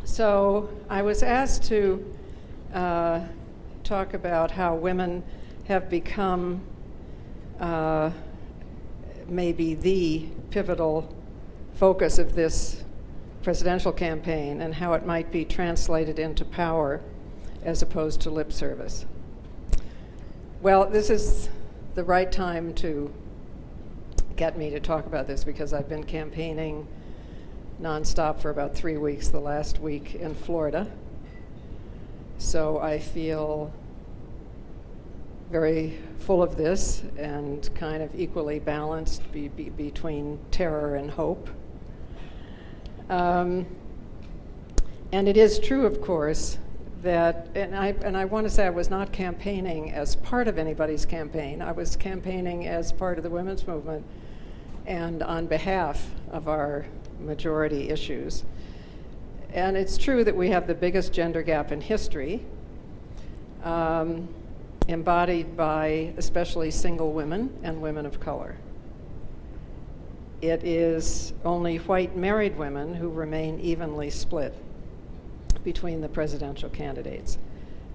So I was asked to talk about how women have become maybe the pivotal focus of this presidential campaign and how it might be translated into power as opposed to lip service. Well, this is the right time to get me to talk about this because I've been campaigning nonstop for about 3 weeks, the last week in Florida. So I feel very full of this and kind of equally balanced between terror and hope. And it is true, of course, that, and I want to say I was not campaigning as part of anybody's campaign. I was campaigning as part of the women's movement and on behalf of our majority issues. And it's true that we have the biggest gender gap in history, embodied by especially single women and women of color. It is only white married women who remain evenly split between the presidential candidates.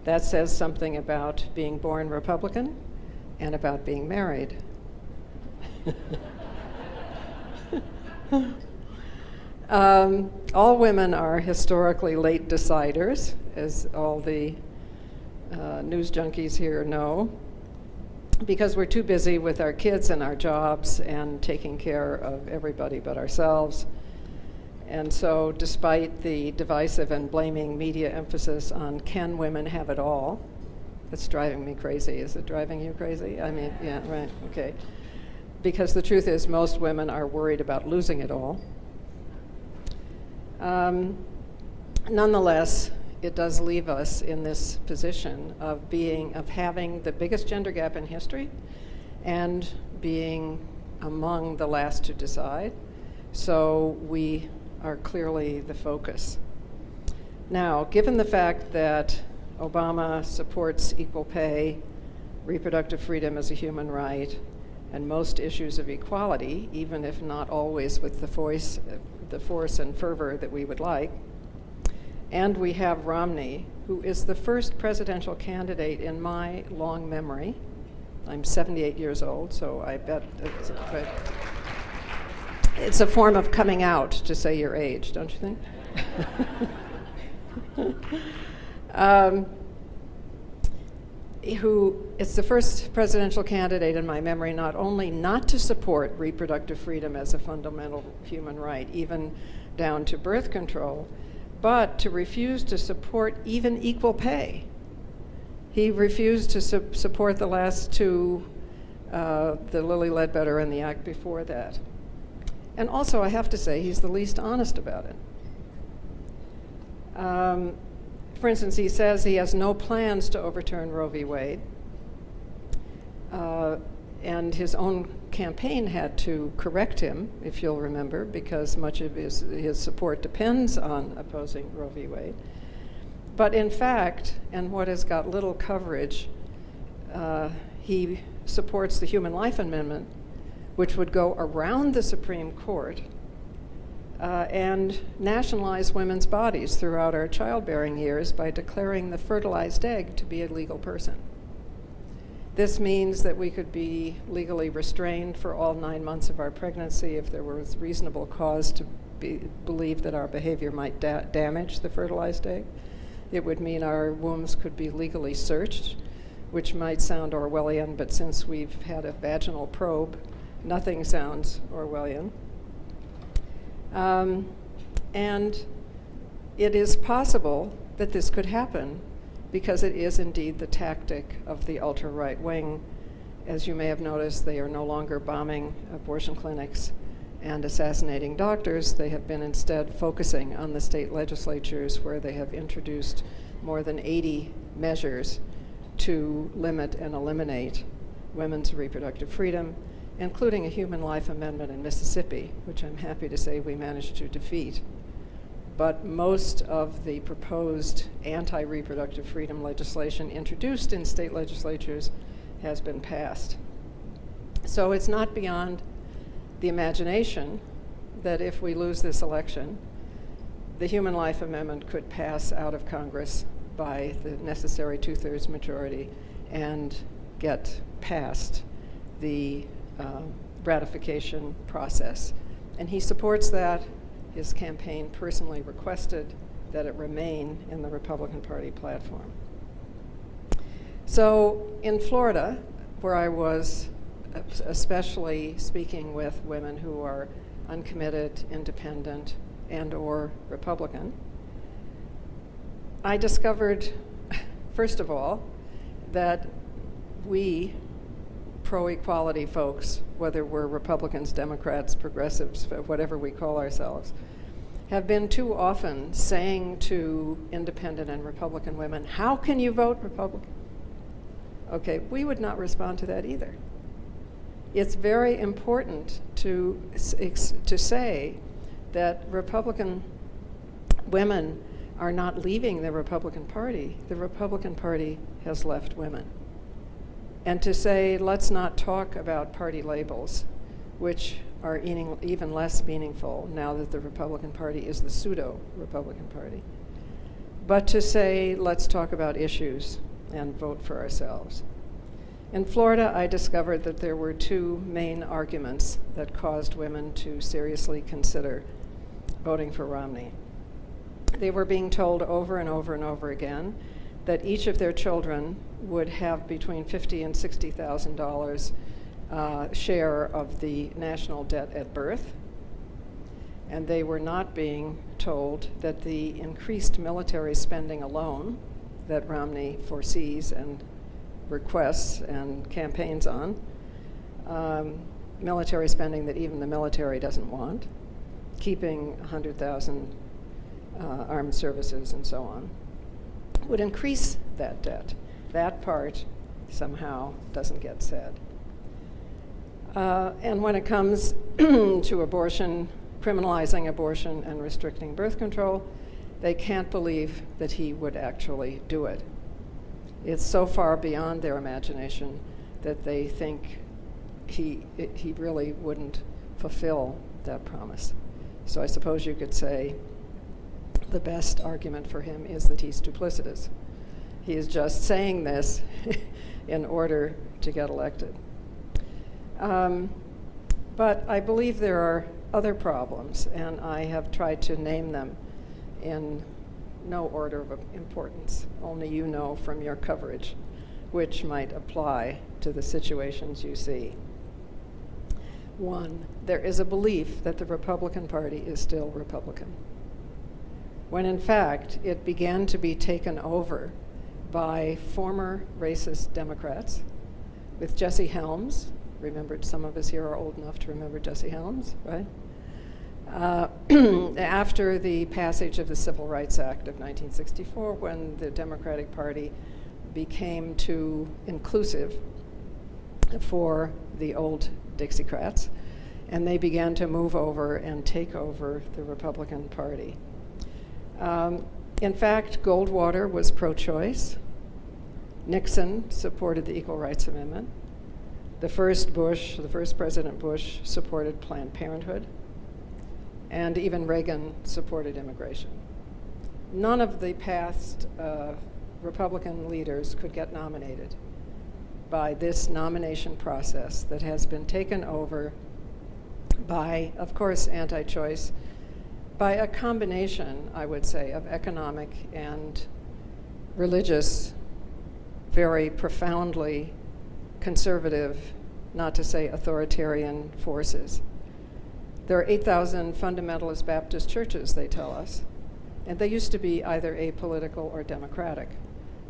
That says something about being born Republican and about being married. All women are historically late deciders, as all the news junkies here know, because we're too busy with our kids and our jobs and taking care of everybody but ourselves. And so despite the divisive and blaming media emphasis on can women have it all, that's driving me crazy. Is it driving you crazy? I mean, yeah, right, okay. Because the truth is most women are worried about losing it all. Nonetheless, it does leave us in this position of having the biggest gender gap in history and being among the last to decide. So we are clearly the focus. Now, given the fact that Obama supports equal pay, reproductive freedom as a human right, and most issues of equality, even if not always with the force and fervor that we would like, and we have Romney, who is the first presidential candidate in my long memory. I'm 78 years old, so I bet it's a form of coming out to say your age, don't you think? Who is the first presidential candidate in my memory not only not to support reproductive freedom as a fundamental human right, even down to birth control, but to refuse to support even equal pay. He refused to support the last two, the Lilly Ledbetter and the act before that. And also, I have to say, he's the least honest about it. For instance, he says he has no plans to overturn Roe v. Wade, and his own campaign had to correct him, if you'll remember, because much of his support depends on opposing Roe v. Wade. But in fact, and what has got little coverage, he supports the Human Life Amendment, which would go around the Supreme Court and nationalize women's bodies throughout our childbearing years by declaring the fertilized egg to be a legal person. This means that we could be legally restrained for all 9 months of our pregnancy if there was reasonable cause to believe that our behavior might damage the fertilized egg. It would mean our wombs could be legally searched, which might sound Orwellian, but since we've had a vaginal probe, nothing sounds Orwellian. And it is possible that this could happen because it is indeed the tactic of the ultra-right wing. As you may have noticed, they are no longer bombing abortion clinics and assassinating doctors. They have been instead focusing on the state legislatures where they have introduced more than 80 measures to limit and eliminate women's reproductive freedom, including a Human Life Amendment in Mississippi, which I'm happy to say we managed to defeat. But most of the proposed anti-reproductive freedom legislation introduced in state legislatures has been passed. So it's not beyond the imagination that if we lose this election, the Human Life Amendment could pass out of Congress by the necessary 2/3 majority and get past the ratification process. And he supports that. His campaign personally requested that it remain in the Republican Party platform. So in Florida, where I was especially speaking with women who are uncommitted, independent, and or Republican, I discovered, first of all, that we pro-equality folks, whether we're Republicans, Democrats, progressives, whatever we call ourselves, have been too often saying to independent and Republican women, how can you vote Republican? Okay, we would not respond to that either. It's very important to say that Republican women are not leaving the Republican Party. The Republican Party has left women. And to say, let's not talk about party labels, which are even less meaningful now that the Republican Party is the pseudo-Republican Party, but to say, let's talk about issues and vote for ourselves. In Florida, I discovered that there were two main arguments that caused women to seriously consider voting for Romney. They were being told over and over and over again that each of their children would have between $50,000 and $60,000 share of the national debt at birth. And they were not being told that the increased military spending alone that Romney foresees and requests and campaigns on, military spending that even the military doesn't want, keeping 100,000 armed services and so on, would increase that debt. That part somehow doesn't get said. And when it comes to abortion, criminalizing abortion and restricting birth control, they can't believe that he would actually do it. It's so far beyond their imagination that they think he really wouldn't fulfill that promise. So I suppose you could say the best argument for him is that he's duplicitous. He is just saying this in order to get elected. But I believe there are other problems, and I have tried to name them in no order of importance. Only you know from your coverage which might apply to the situations you see. One, there is a belief that the Republican Party is still Republican, when in fact it began to be taken over by former racist Democrats with Jesse Helms. Remember, some of us here are old enough to remember Jesse Helms, right? After the passage of the Civil Rights Act of 1964, when the Democratic Party became too inclusive for the old Dixiecrats, and they began to move over and take over the Republican Party. In fact, Goldwater was pro-choice. Nixon supported the Equal Rights Amendment. The first President Bush supported Planned Parenthood. And even Reagan supported immigration. None of the past Republican leaders could get nominated by this nomination process that has been taken over by, of course, anti-choice, by a combination, I would say, of economic and religious, very profoundly conservative, not to say authoritarian forces. There are 8,000 fundamentalist Baptist churches, they tell us, and they used to be either apolitical or democratic,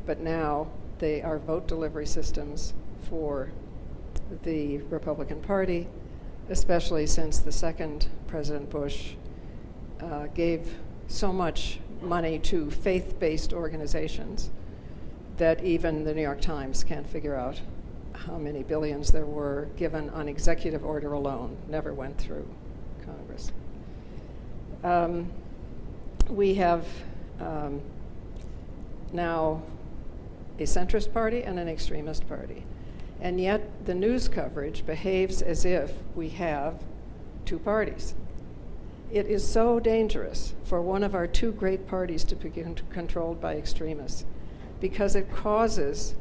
but now they are vote delivery systems for the Republican Party, especially since the second President Bush gave so much money to faith-based organizations that even the New York Times can't figure out how many billions there were given on executive order alone, never went through Congress. We have now a centrist party and an extremist party. And yet the news coverage behaves as if we have two parties. it is so dangerous for one of our two great parties to be controlled by extremists, because it causes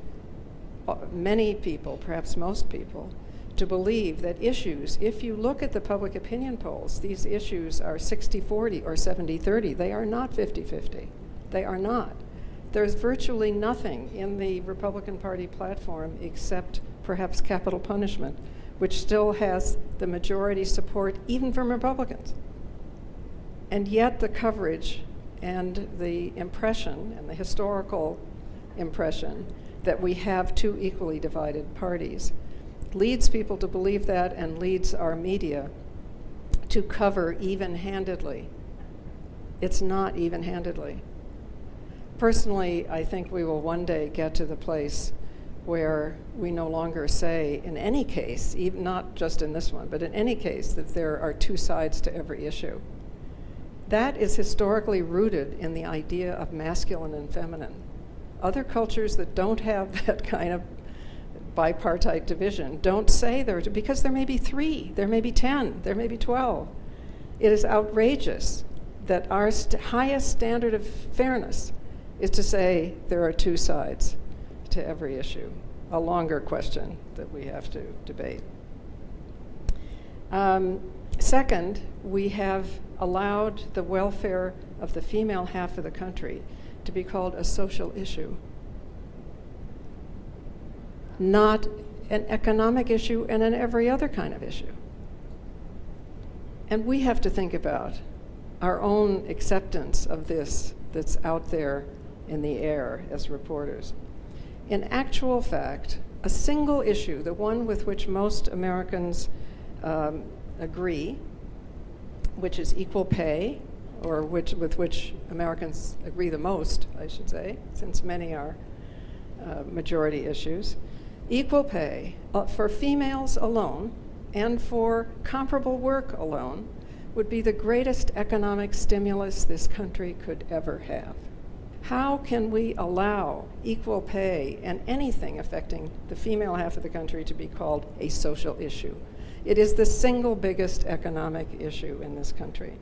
many people, perhaps most people, to believe that issues, if you look at the public opinion polls, these issues are 60-40 or 70-30. They are not 50-50. They are not. There's virtually nothing in the Republican Party platform except perhaps capital punishment, which still has the majority support even from Republicans. And yet the coverage and the impression and the historical impression that we have two equally divided parties leads people to believe that, and leads our media to cover even-handedly. It's not even-handedly. Personally, I think we will one day get to the place where we no longer say, in any case, even not just in this one, but in any case, that there are two sides to every issue. That is historically rooted in the idea of masculine and feminine. Other cultures that don't have that kind of bipartite division don't say there, because there may be 3, there may be 10, there may be 12. It is outrageous that our highest standard of fairness is to say there are two sides to every issue, a longer question that we have to debate. Second, we have allowed the welfare of the female half of the country to be called a social issue, not an economic issue and an every other kind of issue. And we have to think about our own acceptance of this that's out there in the air as reporters. In actual fact, a single issue, the one with which most Americans agree, which is equal pay, or with which Americans agree the most, I should say, since many are majority issues. Equal pay for females alone and for comparable work alone would be the greatest economic stimulus this country could ever have. How can we allow equal pay and anything affecting the female half of the country to be called a social issue? It is the single biggest economic issue in this country.